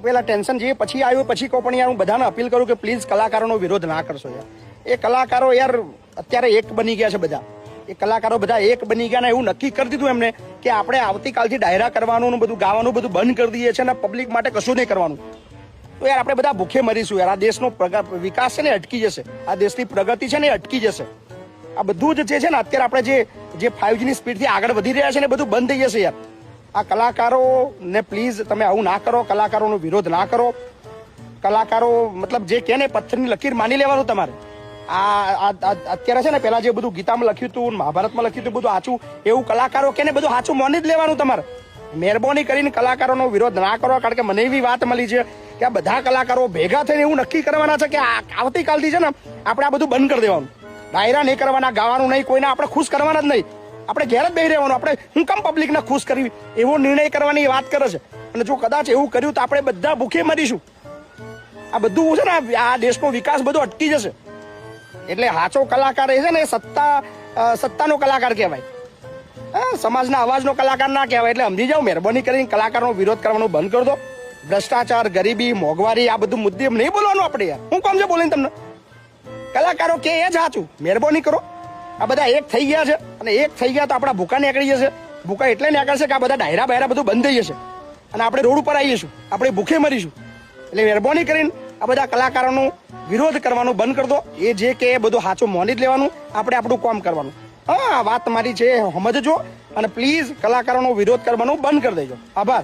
પેલા ટેન્શન જે પછી આવ્યું પછી કહું, પણ યાર હું બધાને અપીલ કરું કે પ્લીઝ કલાકારોનો વિરોધ ના કરશો યાર. એ કલાકારો યાર અત્યારે એક બની ગયા છે બધા. એ કલાકારો બધા એક બની ગયા ને એવું નક્કી કરી દીધું એમને કે આપણે આવતીકાલથી ડાયરા કરવાનું બધું ગાવાનું બધું બંધ કરી દઈએ છીએ અને પબ્લિક માટે કશું નહીં કરવાનું. તો યાર આપણે બધા ભૂખે મરીશું યાર. આ દેશનો વિકાસ છે ને અટકી જશે, આ દેશની પ્રગતિ છે ને એ અટકી જશે. આ બધું જ છે ને અત્યારે આપણે જે 5G ની સ્પીડથી આગળ વધી રહ્યા છે ને બધું બંધ થઈ જશે યાર. આ કલાકારો ને પ્લીઝ તમે આવું ના કરો, કલાકારોનો વિરોધ ના કરો. કલાકારો મતલબ જે કે ને પથ્થરની લકીર માની લેવાનું તમારે. આ અત્યારે છે ને પેલા જે બધું ગીતામાં લખ્યું હતું, મહાભારતમાં લખ્યું હતું બધું સાચું, એવું કલાકારો કે ને બધું સાચું માની જ લેવાનું તમારે. મહેરબાની કરીને કલાકારોનો વિરોધ ના કરો, કારણ કે મને એવી વાત મળી છે કે આ બધા કલાકારો ભેગા થઈને એવું નક્કી કરવાના છે કે આવતીકાલથી છે ને આપણે આ બધું બંધ કરી દેવાનું. ડાયરા નહીં કરવાના, ગાવાનું નહીં, કોઈને આપણે ખુશ કરવાના જ નહીં. આપણે ઘેર જ બેસી રહેવાનું. આપણે હું કેમ પબ્લિકને ખુશ કરવી એવો નિર્ણય કરવાની વાત કરે છે. અને જો કદાચ એવું કર્યું તો આપણે બધા ભૂખે મરીશું. આ બધું છે ને આ દેશનો વિકાસ બધો અટકી જશે. એટલે સાચો કલાકાર એ છે ને સત્તાનો કલાકાર કહેવાય, સમાજના અવાજનો કલાકાર ના કહેવાય. એટલે સમજી જાઓ, મહેરબાની કરીને કલાકારનો વિરોધ કરવાનો બંધ કરી દો. ભ્રષ્ટાચાર, ગરીબી, મોંઘવારી આ બધું મુદ્દે નહીં બોલવાનું આપણે યાર. હું કોમ છે બોલીને તમને? કલાકારો કે એ જ સાચું. મહેરબાની કરો. આ બધા એક થઈ ગયા છે અને એક થઈ ગયા તો આપણા ભૂકા નીકળી જશે. ભૂકા એટલે નીકળશે કે આ બધા ડાયરા બાયરા બધું બંધ થઈ જશે અને આપણે રોડ ઉપર આવી જઈશું, આપણે ભૂખે મરીશું. એટલે મહેરબાની કરીને આ બધા કલાકારોનો વિરોધ કરવાનું બંધ કરી દો. એ જે કે એ બધું સાચું માની જ લેવાનું, આપણે આપણું કામ કરવાનું. હા, વાત મારી છે સમજજો અને પ્લીઝ કલાકારોનો વિરોધ કરવાનું બંધ કરી દેજો. આભાર.